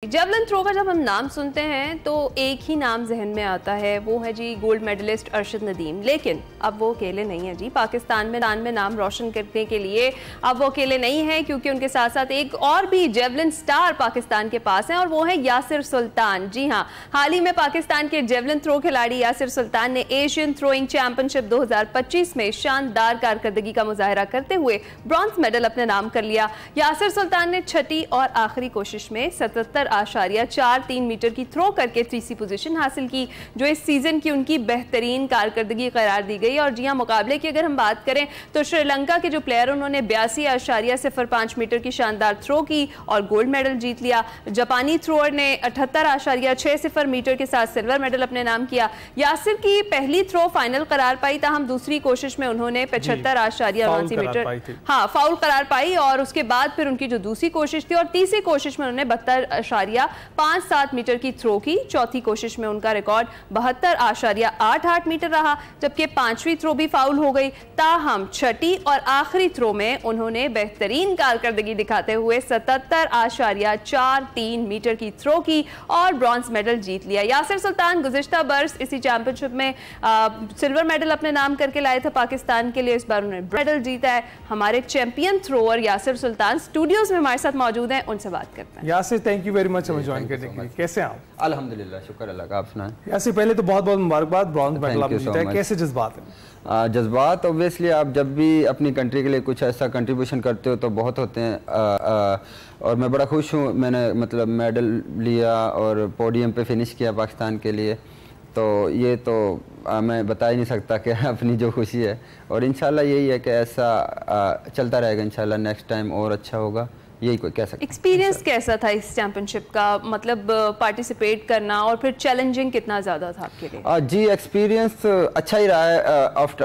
Javelin throw का जब हम नाम सुनते हैं तो एक ही नाम जहन में आता है, वो है जी गोल्ड मेडलिस्ट अरशद नदीम। लेकिन अब वो अकेले नहीं है जी, पाकिस्तान में नाम रोशन करने के लिए अब वो अकेले नहीं है, क्योंकि उनके साथ साथ एक और भी जेवलिन स्टार पाकिस्तान के पास है और वो है यासिर सुल्तान। जी हाँ, हाल ही में पाकिस्तान के जेवलिन थ्रो खिलाड़ी यासिर सुल्तान ने एशियन थ्रोइंग चैंपियनशिप 2025 में शानदार कारकर्दगी का मुजाहरा करते हुए ब्रॉन्ज मेडल अपने नाम कर लिया। यासिर सुल्तान ने छठी और आखिरी कोशिश में 77.43 मीटर की थ्रो करके तीसरी पोजीशन हासिल की, जो इस सीजन की उनकी बेहतरीन कारकर्दगी करार दी गई। और जी हाँ, मुकाबले की अगर हम बात करें तो श्रीलंका के जो प्लेयर उन्होंने 82.05 मीटर की शानदार थ्रो की और गोल्ड मेडल जीत लिया। जापानी थ्रोअर ने 78.60 मीटर के साथ सिल्वर मेडल अपने नाम किया। यासिर की पहली थ्रो फाइनल करार पाई, ताहम दूसरी कोशिश में उन्होंने 75.89 मीटर फाउल करार पाई और उसके बाद फिर उनकी जो दूसरी कोशिश थी और तीसरी कोशिश में उन्होंने 72.57 मीटर की थ्रो की। चौथी कोशिश में उनका रिकॉर्ड 72.88 मीटर रहा, जबकि पांचवी थ्रो भी फाउल हो गई। ताहम छठी और आखिरी थ्रो में उन्होंने बेहतरीन कारकर्दगी दिखाते हुए 77.43 मीटर की थ्रो की और ब्रॉन्ज मेडल जीत लिया। यासिर सुल्तान गुज़िश्ता बरस इसी चैंपियनशिप में सिल्वर मेडल अपने नाम करके लाए थे पाकिस्तान के लिए, इस बार उन्होंने मेडल जीता है। हमारे चैंपियन थ्रोअर यासिर सुल्तान स्टूडियोज में हमारे साथ मौजूद हैं, उनसे बात करते हैं। Yasir, thank you very much हमें ज्वाइन करने के लिए। कैसे हैं आप? अल्हम्दुलिल्लाह, शुक्र अल्लाह का। आप सुनाएं। यासिर, पहले तो बहुत बहुत मुबारकबाद, ब्रॉन्ज मेडल आपने जीता है, कैसे जज्बात हैं? जज्बात ऑब्वियसली आप जब भी अपनी कंट्री के लिए कुछ ऐसा कंट्रीब्यूशन करते हो तो बहुत होते हैं, और मैं बड़ा खुश हूँ। मैंने मतलब मेडल लिया और पोडियम पे फिनिश किया पाकिस्तान के लिए, तो ये तो मैं बता ही नहीं सकता कि अपनी जो खुशी है। और इंशाल्लाह यही है कि ऐसा चलता रहेगा, इंशाल्लाह नेक्स्ट टाइम और अच्छा होगा, यही कोई कह सकता है। एक्सपीरियंस कैसा था इस चैंपियनशिप का, मतलब पार्टिसिपेट करना और फिर चैलेंजिंग कितना ज़्यादा था आपके लिए? जी, एक्सपीरियंस अच्छा ही रहा है आफ्टर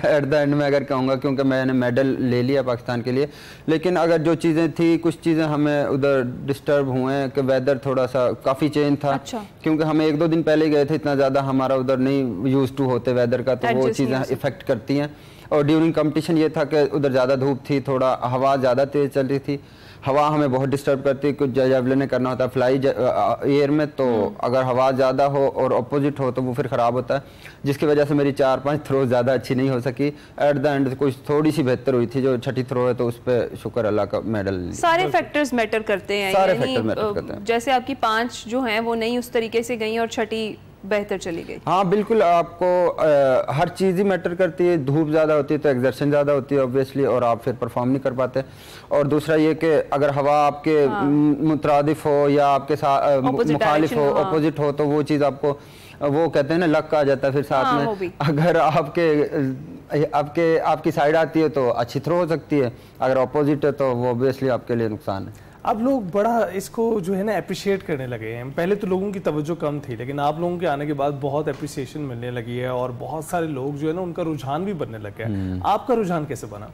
एट द एंड में अगर कहूँगा, क्योंकि मैंने मेडल ले लिया पाकिस्तान के लिए। लेकिन अगर जो चीज़ें थी, कुछ चीज़ें हमें उधर डिस्टर्ब हुए हैं कि वेदर थोड़ा सा काफ़ी चेंज था। अच्छा। क्योंकि हमें 1-2 दिन पहले गए थे, इतना ज़्यादा हमारा उधर नहीं यूज टू होते वेदर का, तो वो चीज़ें इफेक्ट करती हैं। और ड्यूरिंग कंपटीशन ये था कि उधर ज़्यादा धूप थी, थोड़ा हवा ज़्यादा तेज़ चल रही थी। हवा हमें बहुत डिस्टर्ब करती है, कुछ जेवलिन करना होता है फ्लाई एयर में, तो अगर हवा ज़्यादा हो और अपोजिट हो तो वो फिर ख़राब होता है, जिसकी वजह से मेरी 4-5 थ्रो ज़्यादा अच्छी नहीं हो सकी। एट द एंड कुछ थोड़ी सी बेहतर हुई थी, जो छठी थ्रो है, तो उस पर शुक्र अल्लाह का मेडल। सारे फैक्टर्स मैटर करते हैं, सारे फैक्टर मैटर करते हैं। जैसे आपकी 5 जो हैं वो नहीं उस तरीके से गई और छठी बेहतर चली गई। हाँ बिल्कुल, आपको हर चीज़ ही मैटर करती है। धूप ज़्यादा होती है तो एक्सर्शन ज़्यादा होती है ऑब्वियसली, और आप फिर परफॉर्म नहीं कर पाते। और दूसरा ये कि अगर हवा आपके मुतरादिफ हो या आपके साथ मुखालिफ हो, अपोजिट हो, तो वो चीज़ आपको, वो कहते हैं ना, लक आ जाता है फिर साथ में। अगर आपकी साइड आती है तो अच्छी थ्रो हो सकती है, अगर अपोजिट है तो वो ऑब्वियसली आपके लिए नुकसान है। अब लोग बड़ा इसको जो है ना अप्रिशिएट करने लगे हैं। पहले तो लोगों की तवज्जो कम थी, लेकिन आप लोगों के आने के बाद बहुत अप्रिसिएशन मिलने लगी है और बहुत सारे लोग जो है ना उनका रुझान भी बनने लग गया है। आपका रुझान कैसे बना?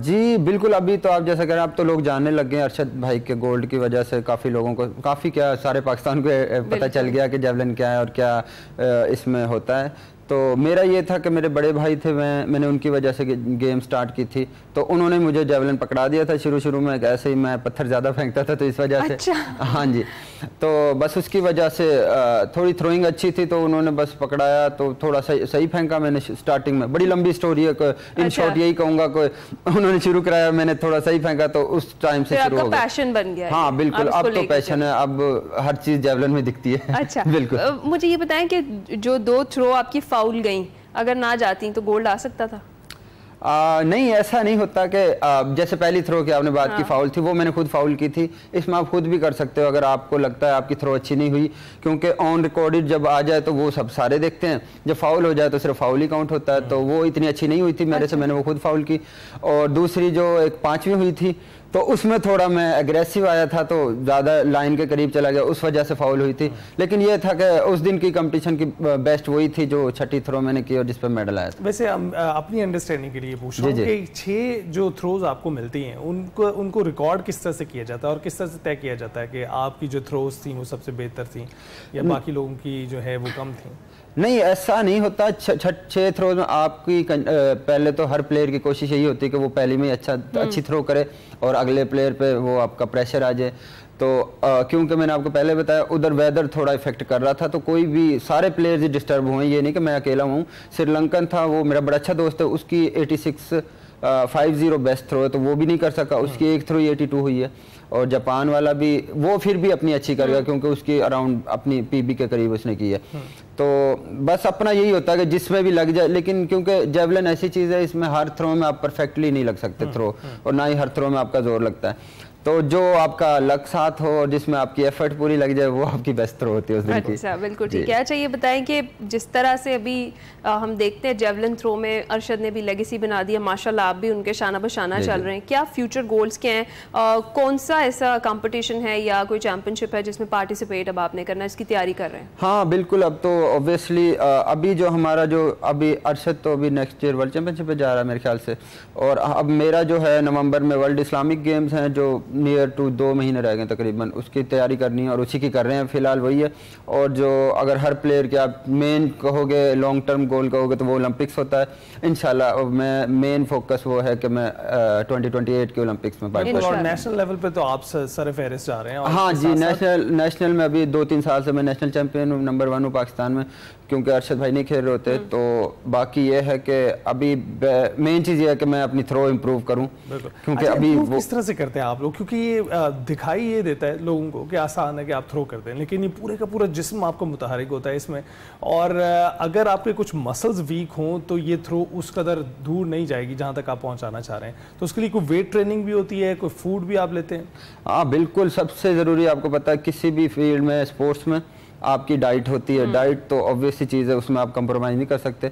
जी बिल्कुल, अभी तो आप जैसा कह रहे हैं, अब तो लोग जानने लग गए अरशद भाई के गोल्ड की वजह से। काफ़ी लोगों को, काफ़ी क्या, सारे पाकिस्तान को पता चल गया कि जेवलिन क्या है और क्या इसमें होता है। तो मेरा ये था कि मेरे बड़े भाई थे, मैंने उनकी वजह से गेम स्टार्ट की थी, तो उन्होंने मुझे जेवलिन पकड़ा दिया था शुरू में। ऐसे ही मैं पत्थर ज़्यादा फेंकता था, तो इस वजह से। अच्छा। हाँ जी, तो बस उसकी वजह से थोड़ी थ्रोइंग अच्छी थी, तो उन्होंने बस पकड़ाया तो थोड़ा सही फेंका मैंने स्टार्टिंग में। बड़ी लंबी स्टोरी है, इन शॉर्ट यही कहूँगा कि उन्होंने शुरू कराया, मैंने थोड़ा सही फेंका, तो उस टाइम से शुरू हो गया। पैशन बन गया। हाँ बिल्कुल, अब तो पैशन है, अब हर चीज़ जेवलिन में दिखती है। अच्छा बिल्कुल। मुझे ये बताएं कि जो 2 थ्रो आपकी फाउल गई, अगर ना जाती तो गोल्ड आ सकता था? नहीं, ऐसा नहीं होता कि जैसे पहली थ्रो की आपने बात की फाउल थी, वो मैंने खुद फाउल की थी। इसमें आप खुद भी कर सकते हो अगर आपको लगता है आपकी थ्रो अच्छी नहीं हुई, क्योंकि ऑन रिकॉर्डेड जब आ जाए तो वो सब सारे देखते हैं। जब फाउल हो जाए तो सिर्फ फाउल ही काउंट होता है, तो वो इतनी अच्छी नहीं हुई थी मेरे से, मैंने वो खुद फाउल की। और दूसरी जो एक 5वीं हुई थी, तो उसमें थोड़ा मैं एग्रेसिव आया था, तो ज़्यादा लाइन के करीब चला गया, उस वजह से फाउल हुई थी। लेकिन ये था कि उस दिन की कंपटीशन की बेस्ट वही थी जो छठी थ्रो मैंने की और जिस पर मेडल आया था। वैसे अपनी अंडरस्टैंडिंग के लिए पूछ रहा हूं कि 6 जो थ्रोज आपको मिलती हैं उनको रिकॉर्ड किस तरह से किया जाता है और किस तरह से तय किया जाता है कि आपकी जो थ्रोज थी वो सबसे बेहतर थी या बाकी लोगों की जो है वो कम थी? नहीं, ऐसा नहीं होता। 6 थ्रो में आपकी पहले तो हर प्लेयर की कोशिश यही होती है कि वो पहले में अच्छी थ्रो करे और अगले प्लेयर पे वो आपका प्रेशर आ जाए। तो क्योंकि मैंने आपको पहले बताया उधर वेदर थोड़ा इफेक्ट कर रहा था, तो कोई भी सारे प्लेयर्स ही डिस्टर्ब हुए, ये नहीं कि मैं अकेला हूँ। श्रीलंकन था, वो मेरा बड़ा अच्छा दोस्त है, उसकी 86-50 बेस्ट थ्रो है, तो वो भी नहीं कर सका, उसकी एक थ्रो 82 हुई है। और जापान वाला भी वो फिर भी अपनी अच्छी कर गया क्योंकि उसकी अराउंड अपनी पीबी के करीब उसने की है। तो बस अपना यही होता है कि जिसमें भी लग जाए, लेकिन क्योंकि जेवलिन ऐसी चीज़ है, इसमें हर थ्रो में आप परफेक्टली नहीं लग सकते थ्रो, और ना ही हर थ्रो में आपका जोर लगता है। तो जो आपका लक साथ हो और जिसमें आपकी एफर्ट पूरी लग जाए, वो आपकी बेस्ट थ्रो होती है उस दिन की। अच्छा, बिल्कुल ठीक है। अच्छा, ये बताएं कि जिस तरह से अभी हम देखते हैं जेवलिन थ्रो में अरशद ने भी लेगेसी बना दिया माशाल्लाह, आप भी उनके शाना बशाना चल रहे हैं, क्या फ्यूचर गोल्स क्या हैं? कौन सा ऐसा कंपटीशन है या कोई चैंपियनशिप है जिसमें पार्टिसिपेट अब आपने करना है, इसकी तैयारी कर रहे हैं? हाँ बिल्कुल, अब तो ऑब्वियसली अभी जो हमारा जो अभी अरशद तो अभी नेक्स्ट ईयर वर्ल्ड चैंपियनशिप पे जा रहा है मेरे ख्याल से, और अब मेरा जो है नवंबर में वर्ल्ड इस्लामिक गेम्स हैं जो नियर टू 2 महीने रह गए तकरीबन, उसकी तैयारी करनी है और उसी की कर रहे हैं फिलहाल, वही है। और जो अगर हर प्लेयर के आप मेन कहोगे, लॉन्ग टर्म गोल कहोगे, तो वो ओलंपिक्स होता है इंशाल्लाह। मैं मेन फोकस वो है कि मैं 2028 के ओलंपिक्स में पार्टिसिपेट। और नेशनल लेवल पे तो आप सर फहरिस्त जा रहे हैं? हाँ जी, नेशनल में अभी 2-3 साल से मैं नेशनल चैंपियन हूँ, नंबर 1 हूँ पाकिस्तान में, क्योंकि अरशद भाई नहीं खेल रहे होते। तो बाकी ये है कि अभी मेन चीज़ ये है कि मैं अपनी थ्रो इम्प्रूव करूँ, क्योंकि अभी वो किस तरह से करते हैं आप लोग? क्योंकि ये दिखाई ये देता है लोगों को कि आसान है कि आप थ्रो करते हैं, लेकिन ये पूरे का पूरा जिस्म आपका मुतहरिक होता है इसमें, और अगर आपके कुछ मसल्स वीक हों तो ये थ्रो उस कदर दूर नहीं जाएगी जहाँ तक आप पहुँचाना चाह रहे हैं। तो उसके लिए कोई वेट ट्रेनिंग भी होती है, कोई फूड भी आप लेते हैं? हाँ बिल्कुल, सबसे ज़रूरी आपको पता है किसी भी फील्ड में, स्पोर्ट्स में आपकी डाइट होती है। डाइट तो ऑब्वियस सी चीज़ है, उसमें आप कंप्रोमाइज़ नहीं कर सकते,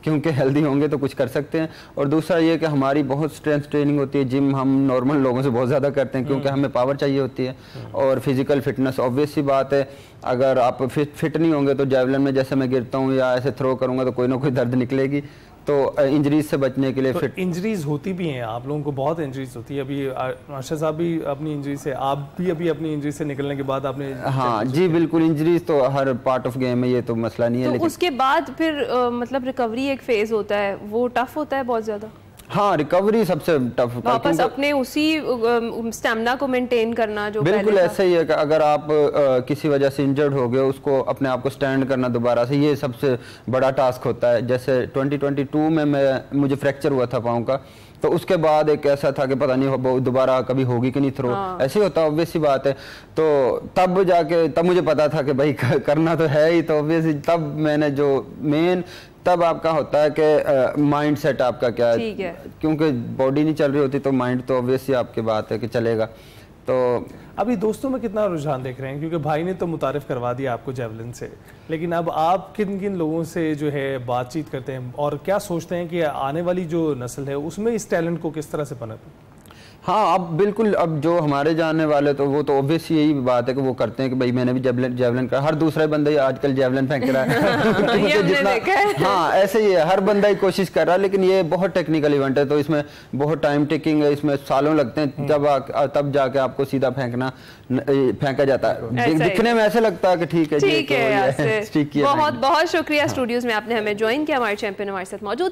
क्योंकि हेल्दी होंगे तो कुछ कर सकते हैं। और दूसरा ये कि हमारी बहुत स्ट्रेंथ ट्रेनिंग होती है, जिम हम नॉर्मल लोगों से बहुत ज़्यादा करते हैं, क्योंकि हमें पावर चाहिए होती है। और फिजिकल फिटनेस ऑब्वियस सी बात है, अगर आप फिट नहीं होंगे तो जेवलिन में जैसे मैं गिरता हूँ या ऐसे थ्रो करूँगा तो कोई ना कोई दर्द निकलेगी। तो इंजरीज से बचने के लिए फिट। इंजरीज होती भी हैं, आप लोगों को बहुत इंजरीज होती है। अभी अरशद साहब भी अपनी इंजरी से, आप भी अभी अपनी इंजरी से निकलने के बाद आपने। हाँ जी बिल्कुल, इंजरीज तो हर पार्ट ऑफ गेम में, ये तो मसला नहीं है। तो लेकिन उसके बाद फिर मतलब रिकवरी एक फेज होता है, वो टफ होता है बहुत ज्यादा। हाँ, रिकवरी सबसे टफ, वापस अपने उसी स्टैमिना को मेंटेन करना जो बिल्कुल ऐसा ही है कि अगर आप किसी वजह से इंजर्ड हो गए, उसको अपने आप को स्टैंड करना दोबारा से, ये सबसे बड़ा टास्क होता है। जैसे 2022 में मुझे फ्रैक्चर हुआ था पाँव का, तो उसके बाद एक ऐसा था कि पता नहीं दोबारा कभी होगी कि नहीं थ्रो। ऐसे ही होता है, ऑब्वियस सी बात है। तो तब मुझे पता था कि भाई करना तो है ही, तो ऑब्वियसली तब मैंने जो मेन तब आपका होता है कि माइंड सेट आपका क्या है, क्योंकि बॉडी नहीं चल रही होती तो माइंड तो ऑब्वियसली आपकी बात है कि चलेगा। तो अभी दोस्तों में कितना रुझान देख रहे हैं? क्योंकि भाई ने तो मुतारिफ करवा दिया आपको जेवलिन से, लेकिन अब आप किन किन लोगों से जो है बातचीत करते हैं और क्या सोचते हैं कि आने वाली जो नस्ल है उसमें इस टैलेंट को किस तरह से पनपे? हाँ, अब बिल्कुल, अब जो हमारे जानने वाले तो वो तो ऑब्वियस यही बात है कि वो करते हैं कि भाई मैंने भी जेवलिन का, हर दूसरा बंदा ही आजकल जेवलिन फेंक रहा है। ये जितना हाँ ऐसे ही है, हर बंदा ही कोशिश कर रहा है, लेकिन ये बहुत टेक्निकल इवेंट है, तो इसमें बहुत टाइम टेकिंग है, इसमें सालों लगते हैं, तब जाके आपको सीधा फेंका जाता है। दिखने में ऐसे लगता है कि ठीक है। बहुत बहुत शुक्रिया स्टूडियोज में आपने हमें ज्वाइन किया, हमारे चैंपियन हमारे साथ मौजूद।